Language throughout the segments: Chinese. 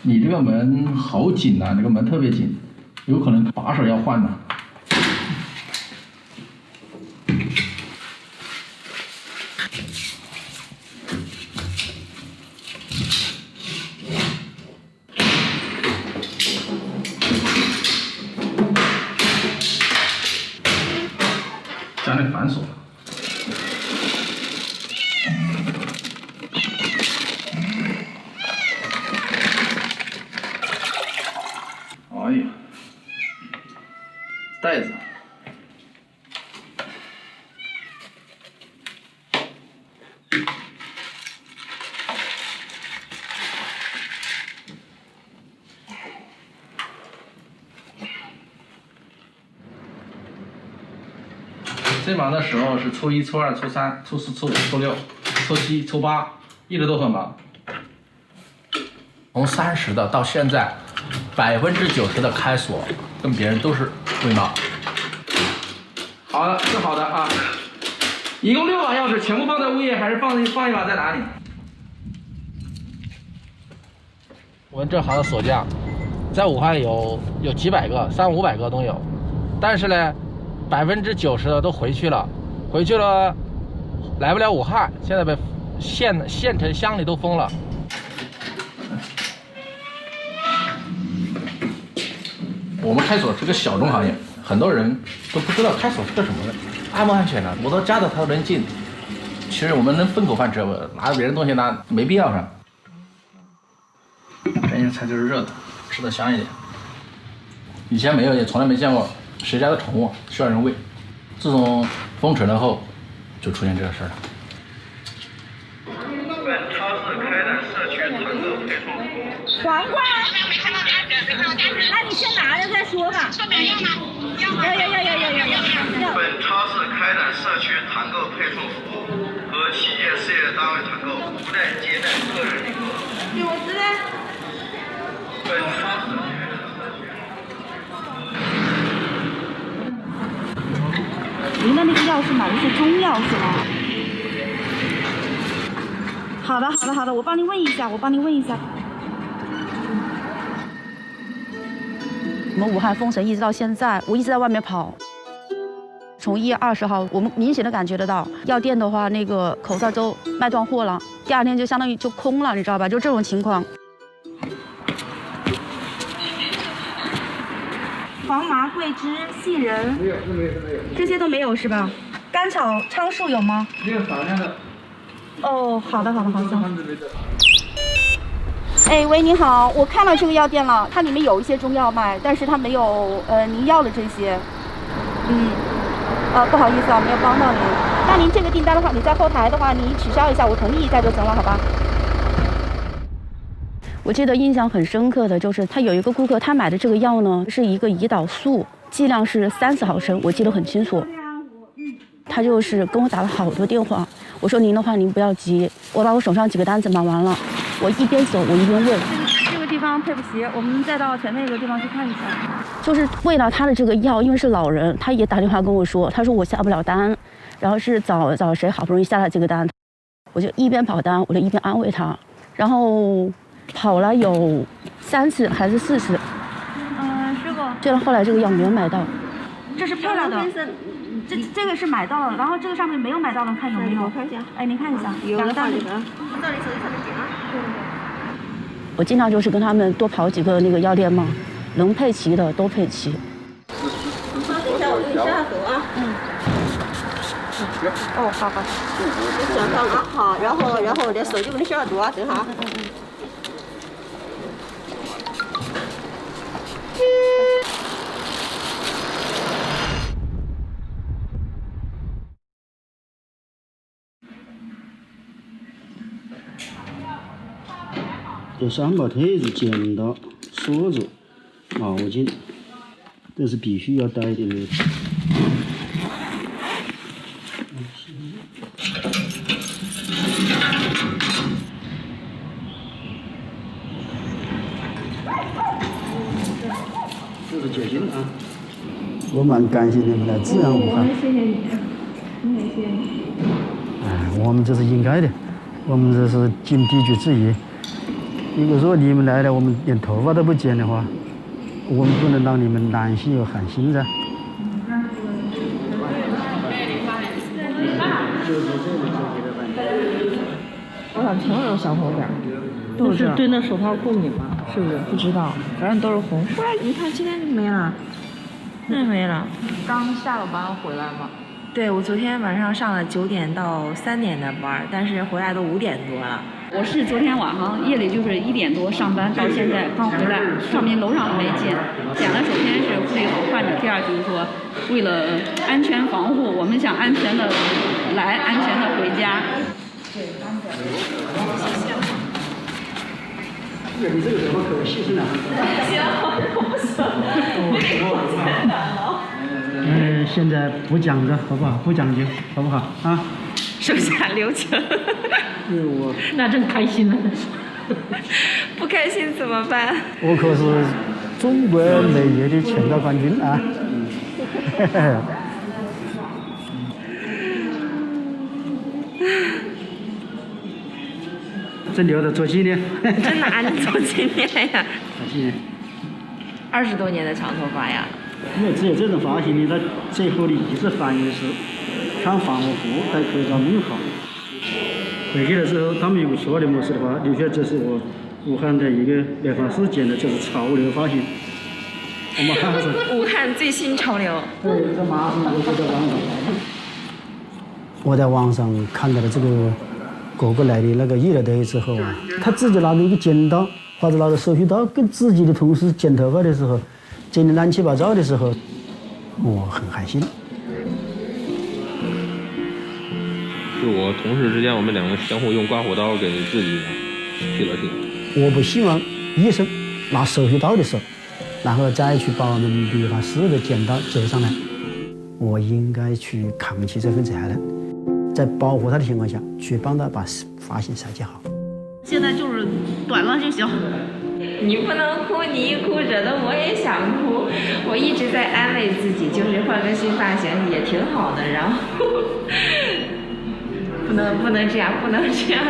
你这个门好紧啊，这个门特别紧，有可能把手要换的。加那个反锁。哎呀，袋子。最忙的时候是初一、初二、初三、初四、初五、初六、初七、初八，一直都很忙。从30的到现在，90%的开锁跟别人都是对骂。好的，是好的啊。一共6把钥匙，全部放在物业，还是放一把在哪里？我们这行的锁匠，在武汉有几百个，300、500个都有，但是呢。90%的都回去了，来不了武汉，现在被县城乡里都封了。我们开锁是个小众行业，很多人都不知道开锁是个什么的，安不安全呢？我都家的他都能进，其实我们能分口饭吃，我拿别人东西拿没必要上。这些菜就是热的，吃的香一点。以前没有，也从来没见过。谁家的宠物需要人喂？自从封城了后，就出现这个事儿了。本超市开展社区团购配送服务。黄瓜？那你先拿着再说吧。要。本超市开展社区团购配送服务，和企业事业单位团购，不再接待个人领购。有子呢？本超市。您的那个药是买的是中药是吗？好的，我帮您问一下。我们武汉封城一直到现在，我一直在外面跑。从1月20号，我们明显的感觉得到，药店的话，那个口罩都卖断货了，第2天就相当于就空了，你知道吧？就这种情况。黄麻、桂枝、杏仁，没有，这些都没有是吧？甘草、苍术有吗？没有少量的。哦，好的。哎，喂，你好，我看到这个药店了，它里面有一些中药卖，但是它没有您要的这些。不好意思啊，没有帮到您。那您这个订单的话，你在后台的话，你取消一下，我同意一下就行了，好吧？我记得印象很深刻的就是他有一个顾客，他买的这个药呢是一个胰岛素，剂量是30毫升，我记得很清楚。他就是跟我打了好多电话，我说您的话您不要急，我把我手上几个单子买完了，我一边走我一边问。这个地方对不起，我们再到前面一个地方去看一下。就是为了他的这个药，因为是老人，他也打电话跟我说，他说我下不了单，然后是找谁好不容易下了这个单，我就一边跑单，我就一边安慰他，然后。跑了有3次还是4次，师傅，最后来这个药没有买到，这是配了的，这个是买到了，然后这个上面没有买到的，看有没有？我看一下，哎，您看一下，两个单子。我尽量就是跟他们多跑几个那个药店嘛，能配齐的都配齐。等一下，我给你消下毒啊。哦，好。你想上啊，好，然后我的手机给你消下毒啊，等会儿。这3把腿子、剪刀、锁子、毛巾，这是必须要带的那个。这是酒精啊！我蛮感谢你们来支援武汉。谢谢你。我们这是应该的，我们这是尽地主之谊。如果说你们来了，我们连头发都不剪的话，我们不能让你们难心又寒心噻。我咋全有小红点儿？都是对那手套过敏吗？是不是？不知道，反正都是红。哇，你看今天没了，那没了。刚下了班回来吗？对，我昨天晚上上了9点到3点的班，但是回来都5点多了。我是昨天晚上夜里就是1点多上班，到现在刚回来，上面楼上没剪。剪了，首先是为了患者，第二就是说为了安全防护，我们想安全的来，安全的回家。你这个头发可细致了。现在不讲究，好不好？不讲究，好不好？啊。手下留情。我那真开心了。不开心怎么办？我可是中国美业的全国冠军啊！这留着做纪念。这哪里做纪念呀？做纪念。20多年的长头发呀。因为只有这种发型的，它最后的一直反映的是穿防护服、戴口罩更好。回去的时候，他们有说的模式的话，留下这是我武汉的一个美发师剪的，这是潮流发型。我们还是武汉最新潮流。对，这马上就在网上。我在网上看到了这个过来的那个医疗队之后啊，他自己拿着一个剪刀或者拿着手术刀，跟自己的同事剪头发的时候，剪得乱七八糟的时候，我很开心。是我同事之间，我们两个相互用刮胡刀给自己剃了剃。我不希望医生拿手术刀的时候，然后再去把我们理发师的剪刀折上来。我应该去扛起这份责任，在保护他的情况下，去帮他把发型设计好。现在就是短了就行。你不能哭，你一哭惹得我也想哭。我一直在安慰自己，就是换个新发型也挺好的，然后不能这样，不能这样。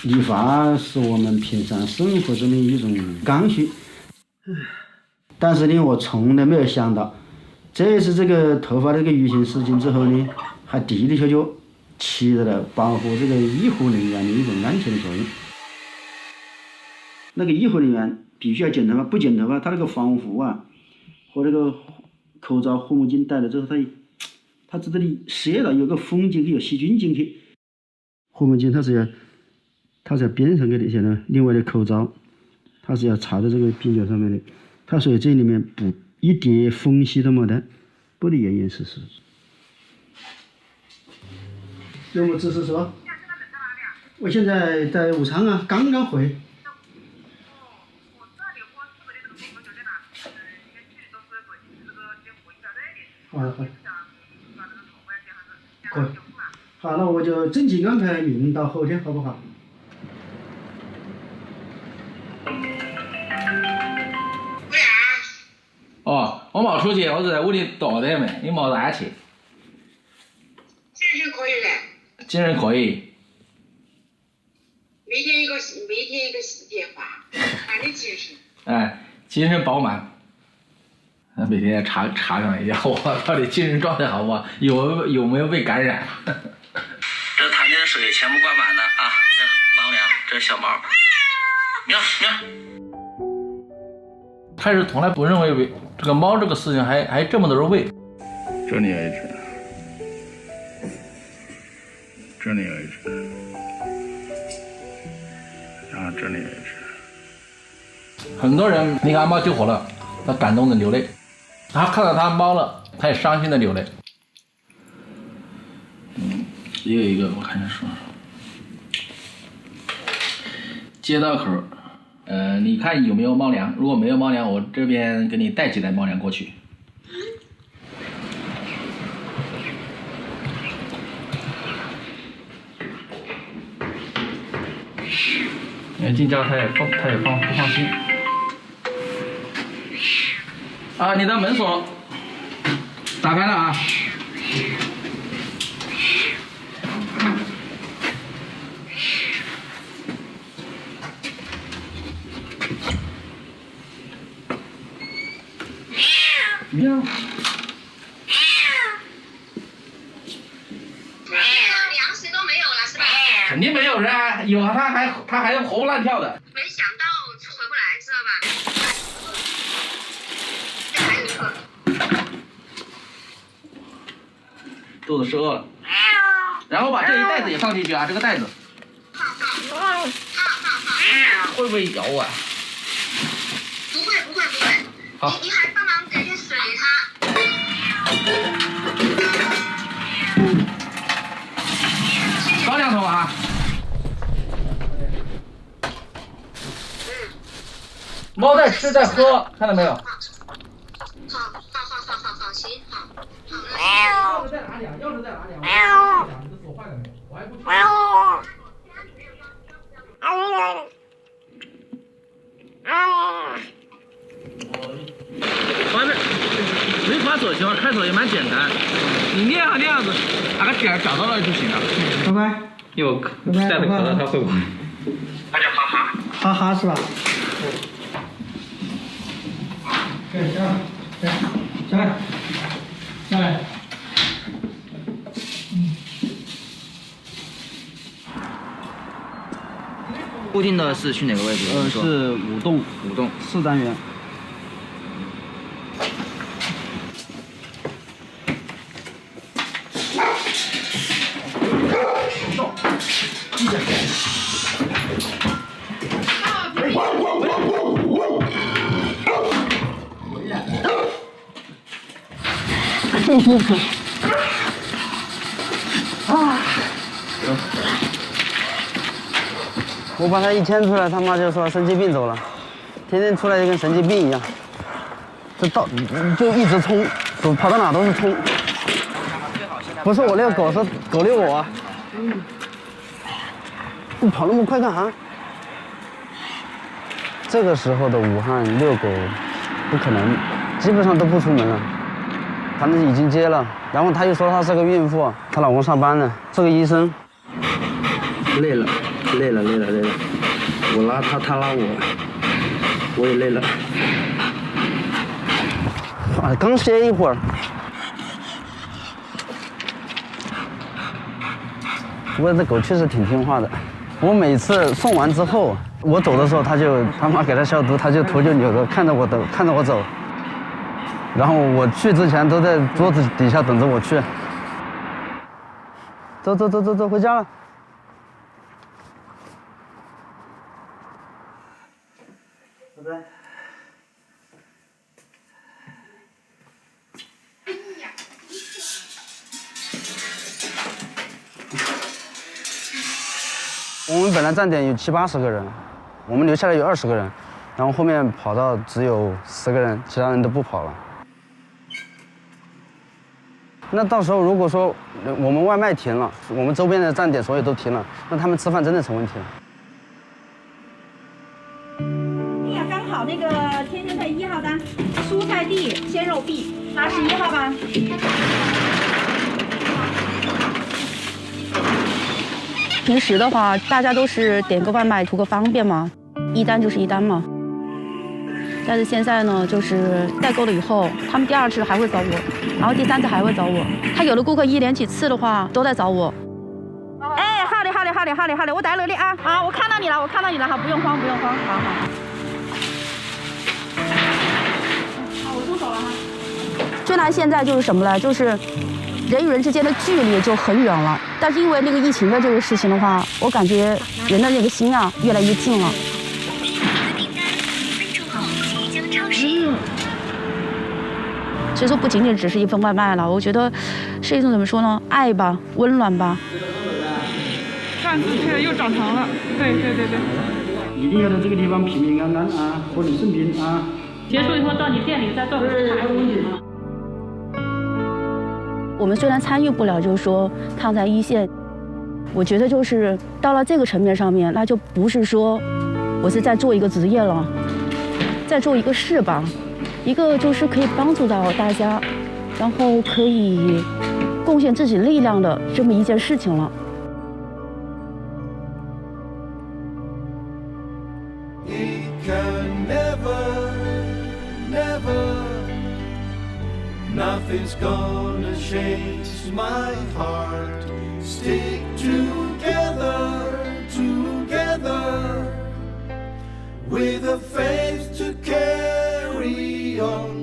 理发是我们平常生活中的一种刚需，但是呢，我从来没有想到，这次这个头发这个疫情事情之后呢，还的的确确起到了保护这个医护人员的一种安全的作用。那个医护人员必须要剪头发，不剪头发，他那个防护服啊和那个口罩、护目镜戴了之后，它这里射了有个风进去，有细菌进去。护目镜它是要边上给那些呢，另外的口罩，它是要插在这个边角上面的，它所以这里面不一点缝隙都没得，不得严严实实。有没有指示说？我现在在武昌啊，刚刚回。好，可以。好，那我就正经安排明到后天，好不好？哦，我没出去，我是在屋里倒着没，你没啥去。精神可以噻。精神可以。每天一个细节化，看你精神。哎，精神饱满。每天查上一下，我到底精神状态好不好，有没有被感染？这汤里的水全部挂满了啊！这猫粮，这小猫，喵喵。开始从来不认为这个猫这个事情还这么多人喂。这里有一只。这里有一只，然后这里有一只。很多人那个阿猫救活了，他感动的流泪，他看到他猫了，他也伤心的流泪。也有一个我看着说，街道口，你看有没有猫粮？如果没有猫粮，我这边给你带几袋猫粮过去。进家他也不放心。啊，你的门锁打开了啊。喵。粮食都没有了是吧？肯定没有人啊，有啊，他还活蹦乱跳的。没想到回不来知道吧？这还有一个。肚子是饿了。然后把这一袋子也放进去啊，这个袋子。会不会咬啊？不会。好。你还帮忙给点水它。装2桶啊。猫在吃在喝，看到没有？好，行，好。钥匙在哪里啊？钥匙在哪里啊？你的锁坏了没有？我还不去。反正没法锁情况，开锁也蛮简单，你那样子打个点找到了就行了。乖乖，有带着可乐，他会不会？他叫哈哈。哈哈是吧？对，下来。固定的是去哪个位置？是5栋4单元。我把他一牵出来，他妈就说神经病走了，天天出来就跟神经病一样，这就一直冲，跑到哪都是冲。不是我遛狗，是狗遛我。你跑那么快干啥？这个时候的武汉遛狗不可能，基本上都不出门了。反正已经接了，然后她又说她是个孕妇，她老公上班呢，是个医生。累了，我拉她，她拉我也累了。啊，刚歇一会儿。不过这狗确实挺听话的，我每次送完之后，我走的时候，他妈给它消毒，它就头就扭着看着我走。然后我去之前都在桌子底下等着我去。走，回家了。拜拜。我们本来站点有70、80个人，我们留下来有20个人，然后后面跑到只有10个人，其他人都不跑了。那到时候如果说我们外卖停了，我们周边的站点所有都停了，那他们吃饭真的成问题了。哎呀，刚好那个天天菜1号单，蔬菜 D， 鲜肉 B， 81号吧。平时的话，大家都是点个外卖图个方便嘛，1单就是1单嘛。但是现在呢，就是代购了以后，他们第2次还会找我，然后第3次还会找我。他有的顾客1连几次的话，都在找我。哎，好的，我在努力啊！啊，我看到你了，好，不用慌，好。好，我动手了哈。最难现在就是什么呢？就是人与人之间的距离就很远了。但是因为那个疫情的这个事情的话，我感觉人的那个心啊越来越近了。所以说不仅仅只是一份外卖了，我觉得是一种怎么说呢，爱吧，温暖吧。上次吃又长长了，对。一定要在这个地方平平安安啊，和你生病啊。结束以后到你店里再做个菜。我们虽然参与不了，就是说抗战一线，我觉得就是到了这个层面上面，那就不是说我是在做一个职业了，在做一个事吧。一个就是可以帮助到大家，然后可以贡献自己力量的这么一件事情了。Nothing's gonna change my heart. Stick together, together, with a faith to carry on.